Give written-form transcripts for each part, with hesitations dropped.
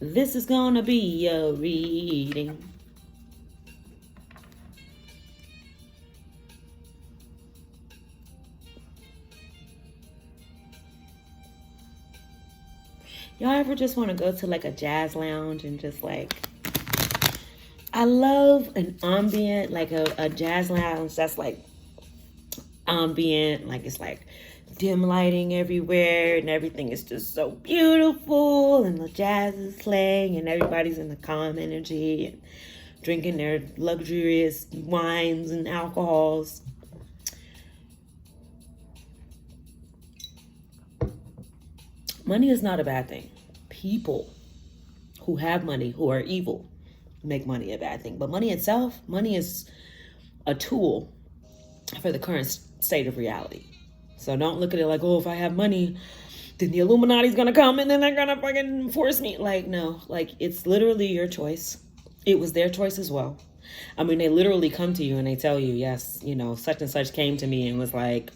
This is gonna be a reading. Y'all ever just want to go to like a jazz lounge and just like, I love an ambient, like a jazz lounge that's like ambient, like it's like dim lighting everywhere and everything is just so beautiful and the jazz is playing and everybody's in the calm energy and drinking their luxurious wines and alcohols. Money is not a bad thing. People who have money, who are evil, make money a bad thing. But money itself, money is a tool for the current state of reality. So don't look at it like, oh, if I have money, then the Illuminati's gonna come and then they're gonna fucking force me. Like, no, like it's literally your choice. It was their choice as well. I mean, they literally come to you and they tell you, yes, you know, such and such came to me and was like,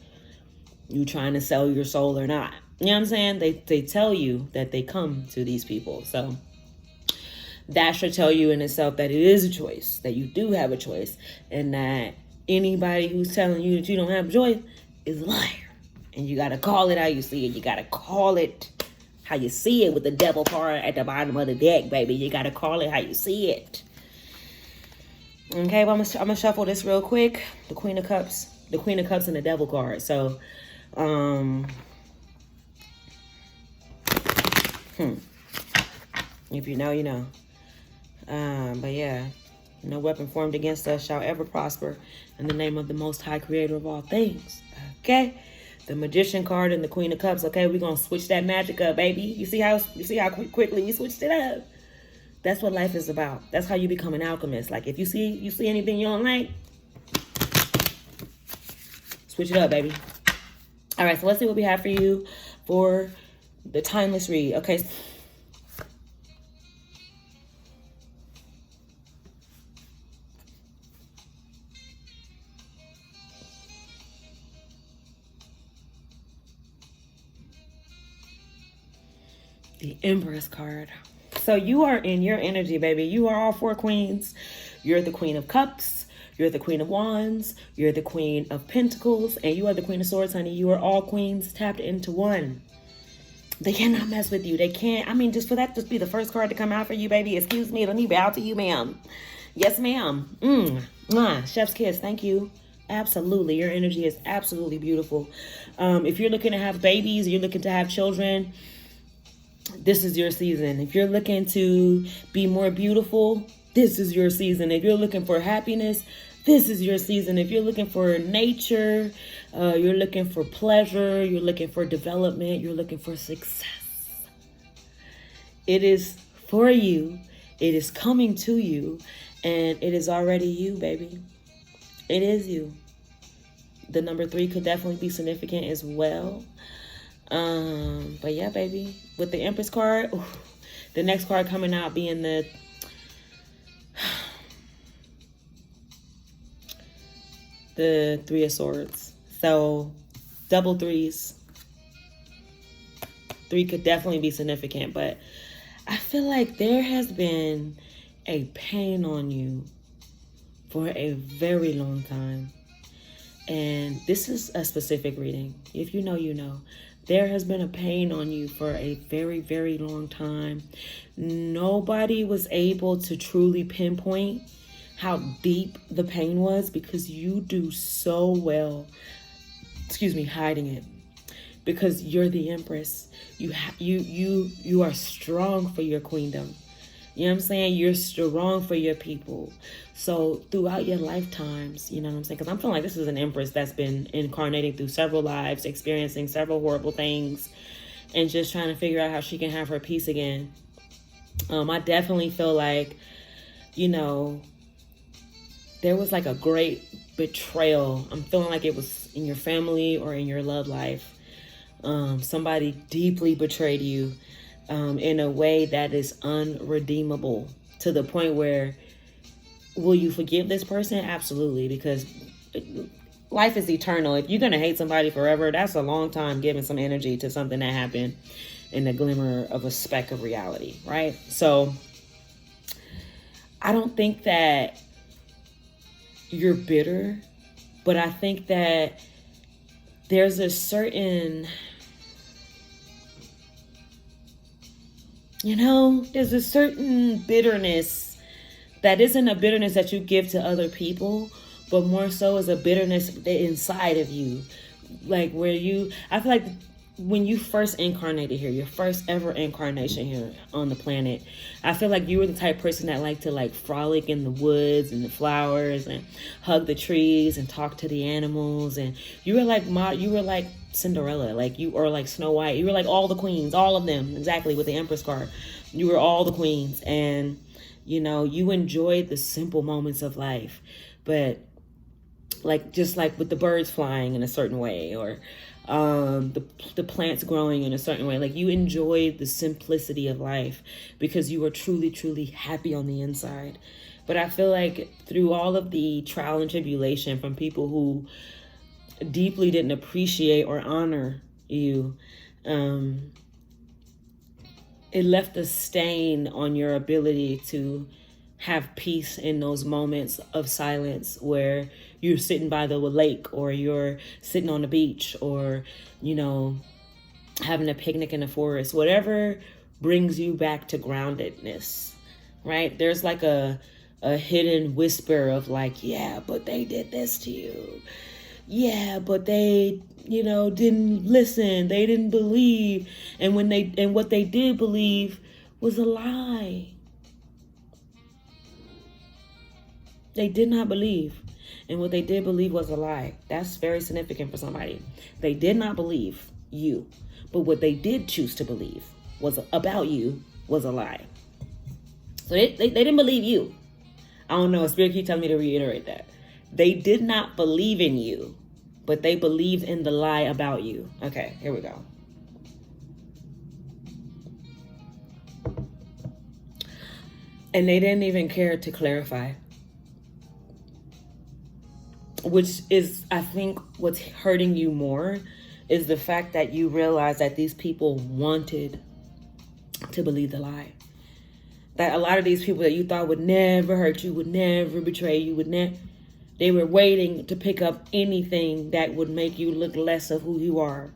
you trying to sell your soul or not? You know what I'm saying? They tell you that they come to these people. So that should tell you in itself that it is a choice, that you do have a choice, and that anybody who's telling you that you don't have a choice is a liar. And you got to call it how you see it. You got to call it how you see it with the devil card at the bottom of the deck, baby. You got to call it how you see it. Okay, well, I'm gonna shuffle this real quick. The Queen of Cups and the Devil card. So, if you know, you know. But yeah, no weapon formed against us shall ever prosper in the name of the Most High Creator of all things. Okay, the Magician card and the Queen of Cups. Okay, we're gonna switch that magic up, baby. You see how quickly we switched it up. That's what life is about. That's how you become an alchemist. Like if you see anything you don't like, switch it up, baby. All right, so let's see what we have for you for the timeless read. Okay. The Empress card. So you are in your energy, baby. You are all four queens. You're the Queen of Cups. You're the Queen of Wands. You're the Queen of Pentacles. And you are the Queen of Swords, honey. You are all queens tapped into one. They cannot mess with you. They can't. I mean, just for that, just be the first card to come out for you, baby. Excuse me. Let me bow to you, ma'am. Yes, ma'am. Chef's kiss. Thank you. Absolutely. Your energy is absolutely beautiful. If you're looking to have babies, you're looking to have children, this is your season. If you're looking to be more beautiful, this is your season. If you're looking for happiness, this is your season. If you're looking for nature, you're looking for pleasure, you're looking for development, you're looking for success. It is for you. It is coming to you. And it is already you, baby. It is you. The number 3 could definitely be significant as well. But yeah, baby, with the Empress card, the next card coming out being the Three of Swords. So double threes. 3 could definitely be significant, but I feel like there has been a pain on you for a very long time. And this is a specific reading. If you know, you know. There has been a pain on you for a very, very long time. Nobody was able to truly pinpoint how deep the pain was because you do so well, hiding it. Because you're the Empress. You are strong for your queendom. You know what I'm saying? You're strong for your people. So throughout your lifetimes, you know what I'm saying? Because I'm feeling like this is an Empress that's been incarnating through several lives, experiencing several horrible things, and just trying to figure out how she can have her peace again. I definitely feel like, you know, there was like a great betrayal. I'm feeling like it was in your family or in your love life. Somebody deeply betrayed you. In a way that is unredeemable, to the point where, will you forgive this person? Absolutely, because life is eternal. If you're going to hate somebody forever, that's a long time giving some energy to something that happened. in a glimmer of a speck of reality, right? So I don't think that you're bitter, but I think that there's a certain, there's a certain bitterness that isn't a bitterness that you give to other people, but more so is a bitterness inside of you. Like I feel like when you first incarnated here, your first ever incarnation here on the planet, I feel like you were the type of person that liked to like frolic in the woods and the flowers and hug the trees and talk to the animals. And you were like Cinderella, or like Snow White. You were like all the queens, all of them, exactly, with the Empress card. You were all the queens, and you enjoyed the simple moments of life, but just like with the birds flying in a certain way, or the plants growing in a certain way. Like, you enjoyed the simplicity of life because you were truly, truly happy on the inside. But I feel like through all of the trial and tribulation from people who deeply didn't appreciate or honor you, it left a stain on your ability to have peace in those moments of silence where you're sitting by the lake, or you're sitting on the beach, or, having a picnic in the forest, whatever brings you back to groundedness, right? There's like a hidden whisper of like, yeah, but they did this to you. Yeah, but they, didn't listen. They didn't believe. And what they did believe was a lie. They did not believe. And what they did believe was a lie. That's very significant for somebody. They did not believe you. But what they did choose to believe was about you was a lie. So they didn't believe you. I don't know. Spirit keep telling me to reiterate that. They did not believe in you, but they believed in the lie about you. Okay, here we go. And they didn't even care to clarify. Which is, I think, what's hurting you more is the fact that you realize that these people wanted to believe the lie. That a lot of these people that you thought would never hurt you, would never betray you, they were waiting to pick up anything that would make you look less of who you are.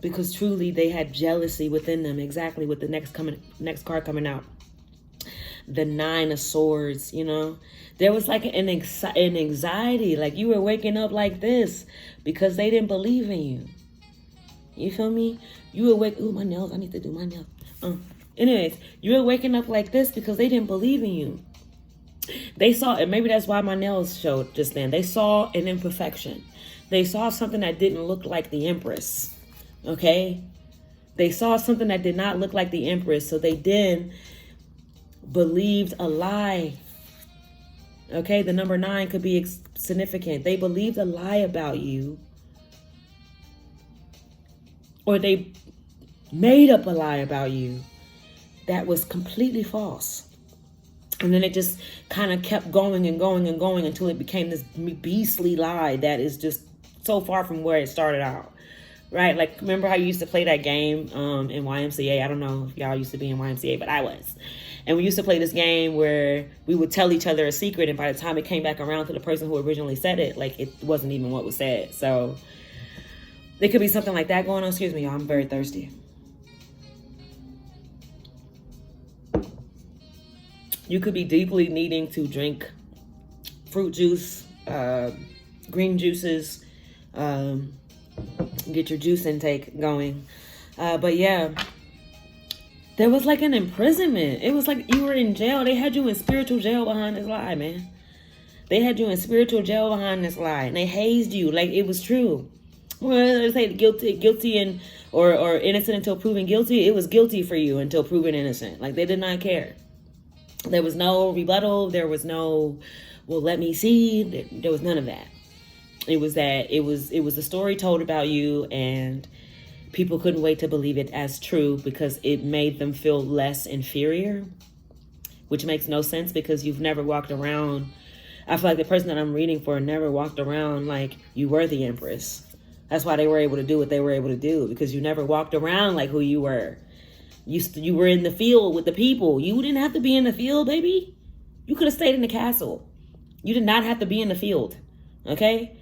Because truly they had jealousy within them, exactly with the next card coming out. The 9 of Swords, There was like an anxiety, like you were waking up like this because they didn't believe in you. You feel me? You were ooh, my nails, I need to do my nails. Anyways, you were waking up like this because they didn't believe in you. They saw, and maybe that's why my nails showed just then. They saw an imperfection. They saw something that didn't look like the Empress. Okay? They saw something that did not look like the Empress. So they then believed a lie. Okay? The number 9 could be significant. They believed a lie about you. Or they made up a lie about you that was completely false. And then it just kind of kept going and going and going until it became this beastly lie that is just so far from where it started out. Right? Like, remember how you used to play that game in YMCA? I don't know if y'all used to be in YMCA, but I was. And we used to play this game where we would tell each other a secret, and by the time it came back around to the person who originally said it, like, it wasn't even what was said. So there could be something like that going on. Excuse me, y'all. I'm very thirsty. You could be deeply needing to drink fruit juice, green juices, get your juice intake going. But yeah, there was like an imprisonment. It was like you were in jail. They had you in spiritual jail behind this lie, man. They had you in spiritual jail behind this lie, and they hazed you like it was true. Well, they say guilty and or innocent until proven guilty. It was guilty for you until proven innocent. Like, they did not care. There was no rebuttal. There was no, well, let me see. There was none of that. It was the story told about you, and people couldn't wait to believe it as true because it made them feel less inferior, which makes no sense because you've never walked around. I feel like the person that I'm reading for never walked around like you were the Empress. That's why they were able to do what they were able to do, because you never walked around like who you were. You were in the field with the people. You didn't have to be in the field, baby. You could have stayed in the castle. You did not have to be in the field. Okay?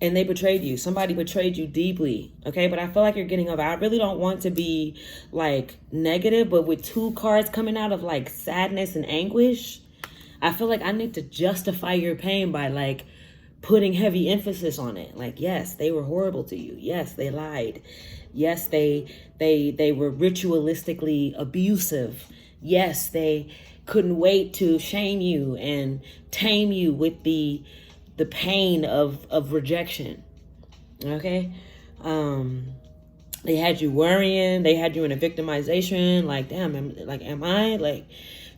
And they betrayed you. Somebody betrayed you deeply. Okay? But I feel like you're getting over. I really don't want to be like negative, but with 2 cards coming out of like sadness and anguish, I feel like I need to justify your pain by like putting heavy emphasis on it. Like, yes, they were horrible to you. Yes, they lied. Yes, they were ritualistically abusive. Yes, they couldn't wait to shame you and tame you with the pain of rejection. Okay? They had you worrying. They had you in a victimization. Like, damn, am I? Like,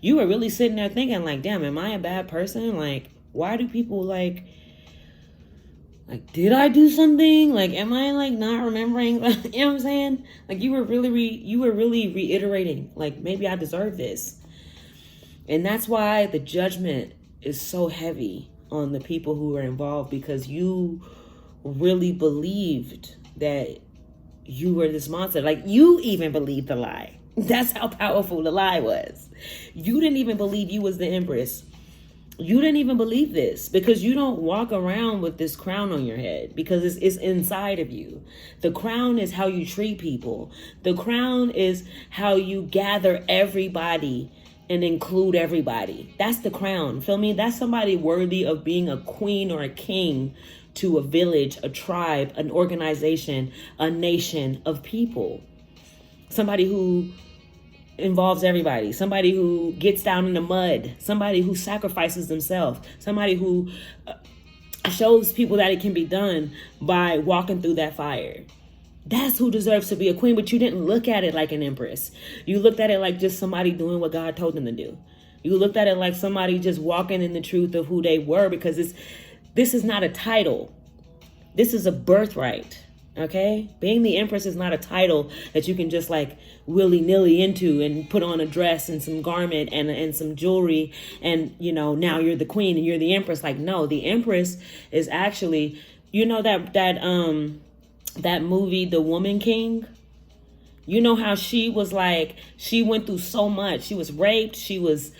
you were really sitting there thinking, like, damn, am I a bad person? Like, why do people, like, did I do something? Like, am I, like, not remembering? You know what I'm saying? Like, you were really reiterating, like, maybe I deserve this. And that's why the judgment is so heavy on the people who are involved, because you really believed that you were this monster. Like, you even believed the lie. That's how powerful the lie was. You didn't even believe you was the Empress. You didn't even believe this, because you don't walk around with this crown on your head, because it's inside of you. The crown is how you treat people. The crown is how you gather everybody and include everybody. That's the crown. Feel me? That's somebody worthy of being a queen or a king to a village, a tribe, an organization, a nation of people. Somebody who involves everybody. Somebody who gets down in the mud. Somebody who sacrifices themselves. Somebody who shows people that it can be done by walking through that fire. That's who deserves to be a queen. But you didn't look at it like an empress. You looked at it like just somebody doing what God told them to do. You looked at it like somebody just walking in the truth of who they were, because this is not a title. This is a birthright. Okay? Being the Empress is not a title that you can just like willy-nilly into and put on a dress and some garment and some jewelry and, you know, now you're the queen and you're the Empress. Like, no, the Empress is actually, you know, that movie, The Woman King? You know how she was like, she went through so much. She was raped. She was,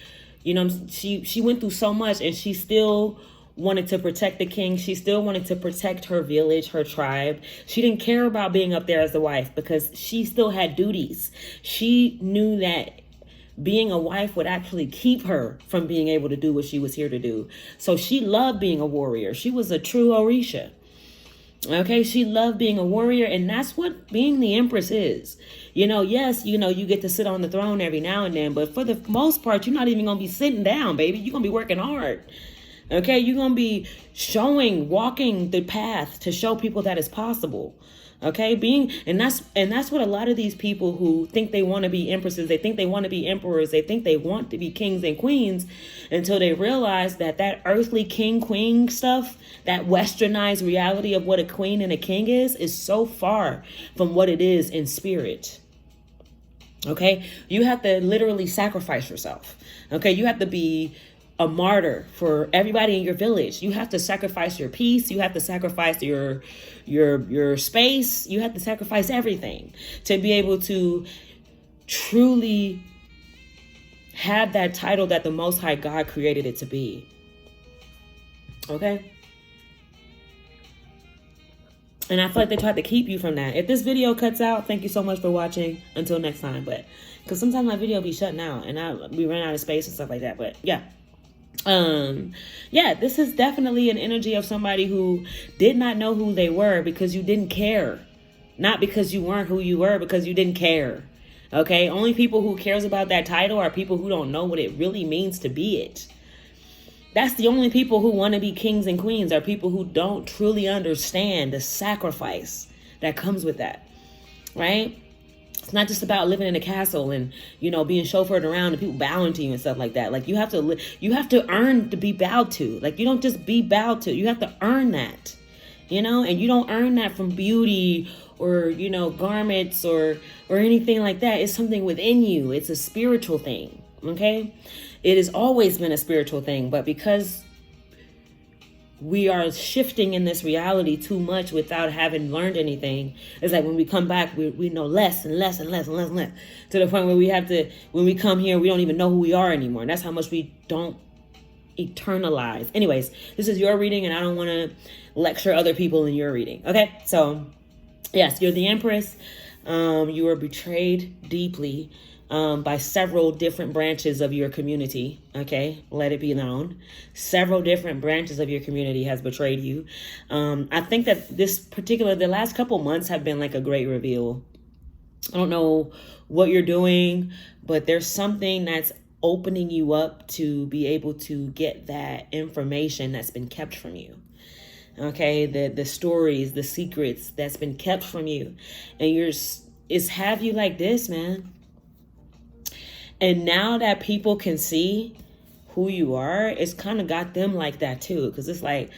you know, she went through so much, and she still wanted to protect the king. She still wanted to protect her village, her tribe. She didn't care about being up there as the wife, because she still had duties. She knew that being a wife would actually keep her from being able to do what she was here to do. So she loved being a warrior. She was a true Orisha. Okay, she loved being a warrior, and that's what being the Empress is. You know, yes, you know, you get to sit on the throne every now and then, but for the most part, you're not even going to be sitting down, baby. You're going to be working hard. Okay, you're going to be walking the path to show people that it's possible. Okay, and that's what a lot of these people who think they want to be empresses, they think they want to be emperors, they think they want to be kings and queens, until they realize that earthly king queen stuff, that westernized reality of what a queen and a king is so far from what it is in spirit. Okay, you have to literally sacrifice yourself. Okay, you have to be a martyr for everybody in your village. You have to sacrifice your peace. You have to sacrifice your space. You have to sacrifice everything to be able to truly have that title that the Most High God created it to be. Okay? And I feel like they tried to keep you from that. If this video cuts out, thank you so much for watching. Until next time. But because sometimes my video be shutting out and we run out of space and stuff like that. But yeah. Yeah, this is definitely an energy of somebody who did not know who they were because you didn't care. Not because you weren't who you were, because you didn't care. Okay, only people who cares about that title are people who don't know what it really means to be it. That's the only people who want to be kings and queens, are people who don't truly understand the sacrifice that comes with that, right? It's not just about living in a castle and, you know, being chauffeured around and people bowing to you and stuff like that. Like, you have to earn to be bowed to. Like, you don't just be bowed to. You have to earn that, you know, and you don't earn that from beauty or, you know, garments or anything like that. It's something within you. It's a spiritual thing. Okay. It has always been a spiritual thing, but because we are shifting in this reality too much without having learned anything. It's like when we come back, we know less and less and less and less and less, to the point where we have to, when we come here, we don't even know who we are anymore. And that's how much we don't eternalize. Anyways, this is your reading, and I don't want to lecture other people in your reading. Okay, so yes, you're the Empress. You were betrayed deeply by several different branches of your community. Okay, let it be known. Several different branches of your community has betrayed you. I think that the last couple months have been like a great reveal. I don't know what you're doing, but there's something that's opening you up to be able to get that information that's been kept from you. Okay, the stories, the secrets that's been kept from you, and it's have you like this, man. And now that people can see who you are, it's kind of got them like that too. Because it's like,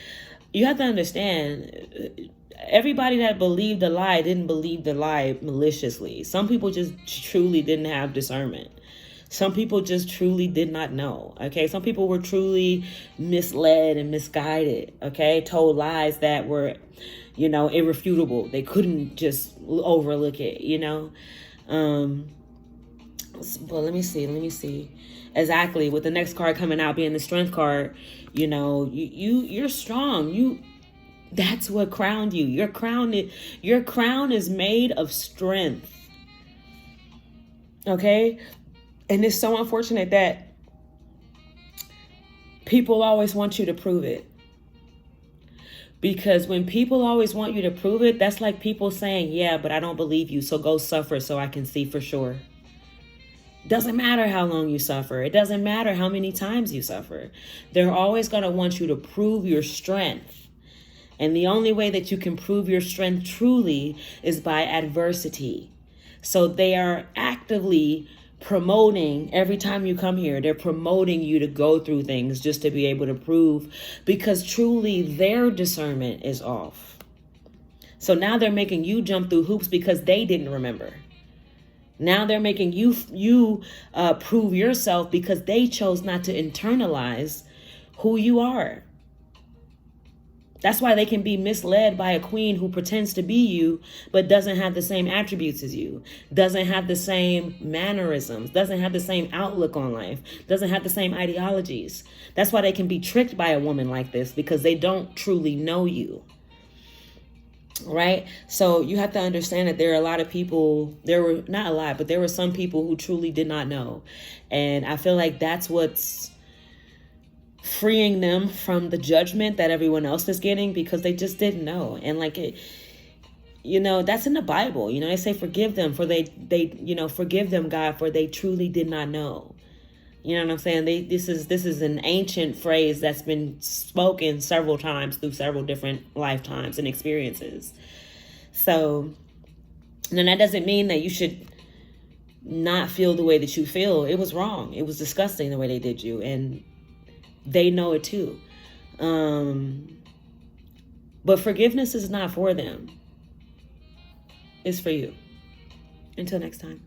you have to understand, everybody that believed the lie didn't believe the lie maliciously. Some people just truly didn't have discernment. Some people just truly did not know. Okay, some people were truly misled and misguided. Okay, told lies that were, irrefutable. They couldn't just overlook it. But let me see. Exactly, with the next card coming out being the Strength card, you're strong. That's what crowned you. Your crown is made of strength. Okay? And it's so unfortunate that people always want you to prove it. Because when people always want you to prove it, that's like people saying, yeah, but I don't believe you, so go suffer so I can see for sure. Doesn't matter how long you suffer. It doesn't matter how many times you suffer. They're always going to want you to prove your strength. And the only way that you can prove your strength truly is by adversity. So they are actively promoting every time you come here. They're promoting you to go through things just to be able to prove, because truly their discernment is off. So now they're making you jump through hoops because they didn't remember. Now they're making you prove yourself because they chose not to internalize who you are. That's why they can be misled by a queen who pretends to be you, but doesn't have the same attributes as you, doesn't have the same mannerisms, doesn't have the same outlook on life, doesn't have the same ideologies. That's why they can be tricked by a woman like this, because they don't truly know you. Right? So you have to understand that there are a lot of people, there were some people who truly did not know. And I feel like that's what's freeing them from the judgment that everyone else is getting, because they just didn't know. And that's in the Bible. They say forgive them for they forgive them, God, for they truly did not know. You know what I'm saying? This is an ancient phrase that's been spoken several times through several different lifetimes and experiences. So, and that doesn't mean that you should not feel the way that you feel. It was wrong. It was disgusting the way they did you, and they know it too. But forgiveness is not for them. It's for you. Until next time.